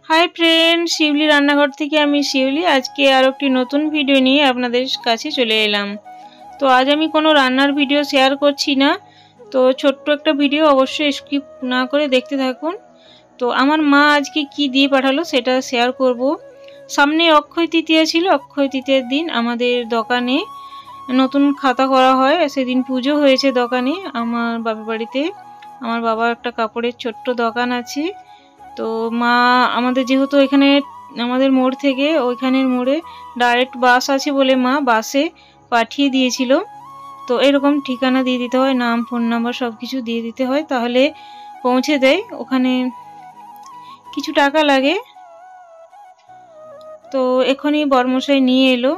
Hi friend, शिवली रान्नाघर থেকে আমি শিউলি আজকে আর একটি নতুন ভিডিও নিয়ে আপনাদের কাছে চলে এলাম। তো আজ আমি কোনো রান্নার ভিডিও শেয়ার করছি না, তো ছোট্ট একটা ভিডিও অবশ্যই স্কিপ না করে দেখতে থাকুন। তো আমার মা আজকে কি দিয়ে পাঠালো সেটা শেয়ার করব। সামনে অক্ষয় তৃতীয়া ছিল, অক্ষয় তৃতীয়ার দিন আমাদের দোকানে নতুন খাতা করা হয়, সেদিন পুজো হয়েছে দোকানে আমার বাবার বাড়িতে। আমার বাবার একটা কাপড়ের ছোট্ট দোকান আছে। তো মা আমাদের যেহেতু এখানে আমাদের মোড় থেকে ওইখানের মোড়ে ডাইরেক্ট বাস আছে বলে মা বাসে পাঠিয়ে দিয়েছিল। তো এরকম ঠিকানা দিয়ে দিতে হয়, নাম ফোন নাম্বার সব কিছু দিয়ে দিতে হয়, তাহলে পৌঁছে দেয়। ওখানে কিছু টাকা লাগে। তো এখনই বরমশাই নিয়ে এলো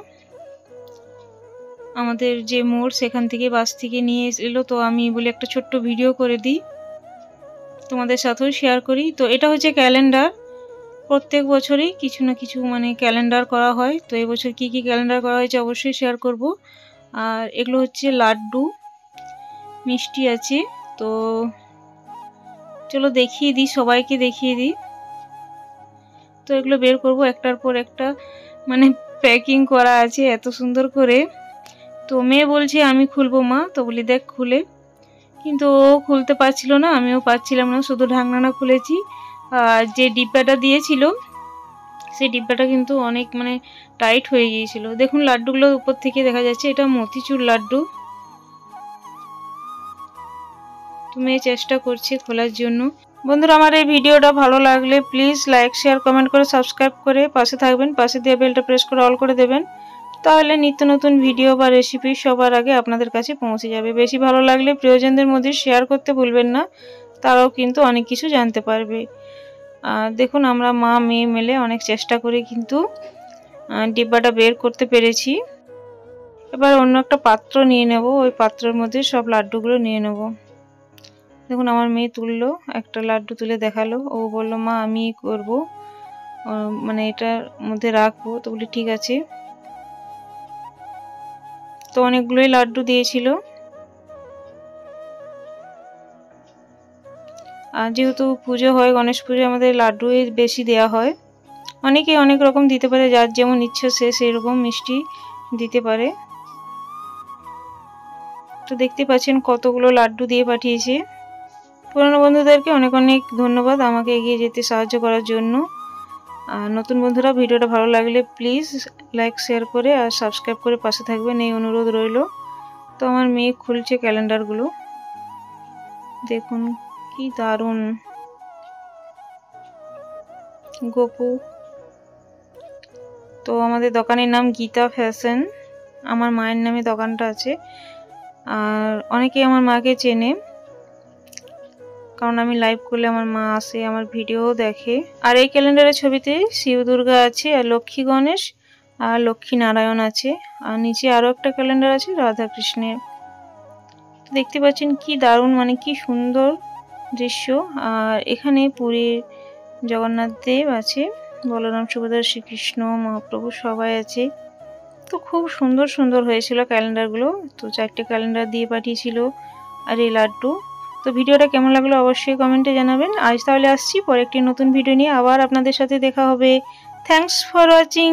আমাদের যে মোড়, সেখান থেকে বাস থেকে নিয়ে এলো। তো আমি বলি একটা ছোট্ট ভিডিও করে দিই, তোমাদের সাথেও শেয়ার করি। তো এটা হচ্ছে ক্যালেন্ডার, প্রত্যেক বছরই কিছু না কিছু ক্যালেন্ডার করা হয়। তো এবছর কি কি ক্যালেন্ডার করা হয়েছে অবশ্যই শেয়ার করব। আর এগুলো হচ্ছে লাড্ডু, মিষ্টি আছে। তো চলো দেখিয়ে দিই, সবাইকে দেখিয়ে দিই। তো এগুলো বের করব একটার পর একটা, প্যাকিং করা আছে এত সুন্দর করে। তো মেয়ে বলছে আমি খুলবো মা, তো বলি দেখ খুলে, কিন্তু ও খুলতে পারছিল না, আমিও পারছিলাম না, শুধু ঢাকনাটা খুলেছি। আর যে ডিব্বাটা দিয়েছিল সেই ডিব্বাটা কিন্তু অনেক টাইট হয়ে গিয়েছিল। দেখুন লাড্ডুগুলো উপর থেকে দেখা যাচ্ছে, এটা মতিচুর লাড্ডু। তুমি চেষ্টা করছি খোলার জন্য। বন্ধুরা, আমার এই ভিডিওটা ভালো লাগলে প্লিজ লাইক শেয়ার কমেন্ট করে সাবস্ক্রাইব করে পাশে থাকবেন, পাশে দিয়ে বেলটা প্রেস করে অল করে দেবেন, তাহলে নিত্য নতুন ভিডিও বা রেসিপি সবার আগে আপনাদের কাছে পৌঁছে যাবে। বেশি ভালো লাগলে প্রিয়জনদের মধ্যে শেয়ার করতে ভুলবেন না, তারাও কিন্তু অনেক কিছু জানতে পারবে। দেখুন আমরা মা মেয়ে মিলে অনেক চেষ্টা করে কিন্তু ডিব্বাটা বের করতে পেরেছি। এবার অন্য একটা পাত্র নিয়ে নেব, ওই পাত্রের মধ্যে সব লাড্ডুগুলো নিয়ে নেব। দেখুন আমার মেয়ে তুললো, একটা লাড্ডু তুলে দেখালো, ও বললো মা আমি করব, এটার মধ্যে রাখবো। তো বলি ঠিক আছে। তো অনেকগুলোই লাড্ডু দিয়েছিল। আর যেহেতু পুজো হয়, গণেশ পুজো, আমাদের লাড্ডুই বেশি দেয়া হয়। অনেকে অনেক রকম দিতে পারে, যার যেমন ইচ্ছা সে সেই রকম মিষ্টি দিতে পারে। তো দেখতে পাচ্ছেন কতগুলো লাড্ডু দিয়ে পাঠিয়েছে। পুরনো বন্ধুদেরকে অনেক অনেক ধন্যবাদ আমাকে এগিয়ে যেতে সাহায্য করার জন্য। আর নতুন বন্ধুরা ভিডিওটা ভালো লাগলে প্লিজ লাইক শেয়ার করে আর সাবস্ক্রাইব করে পাশে থাকবেন, এই অনুরোধ রইল। তো আমার মেয়ে খুলছে ক্যালেন্ডারগুলো, দেখুন কি দারুণ। গোপু। তো আমাদের দোকানের নাম গীতা ফ্যাশন, আমার মায়ের নামে দোকানটা আছে। আর অনেকেই আমার মাকে চেনে, কারণ আমি লাইভ করলে আমার মা আসে, আমার ভিডিও দেখে। আর এই ক্যালেন্ডারের ছবিতে শিব দুর্গা আছে, আর লক্ষ্মী গণেশ আর লক্ষ্মী নারায়ণ আছে। আর নিচে আরো একটা ক্যালেন্ডার আছে রাধা কৃষ্ণের। দেখতে পাচ্ছেন কি দারুণ, কি সুন্দর দৃশ্য। আর এখানে পুরীর জগন্নাথ দেব আছে, বলরাম সুভদ্রা শ্রীকৃষ্ণ মহাপ্রভু সবাই আছে। তো খুব সুন্দর সুন্দর হয়েছিল ক্যালেন্ডারগুলো। তো 4টে ক্যালেন্ডার দিয়ে পাঠিয়েছিল আর এই লাড্ডু। তো ভিডিওটা কেমন লাগলো অবশ্যই কমেন্টে জানাবেন। আজ তাহলে আসছি, পরে একটি নতুন ভিডিও নিয়ে আবার আপনাদের সাথে দেখা হবে। Thanks for watching.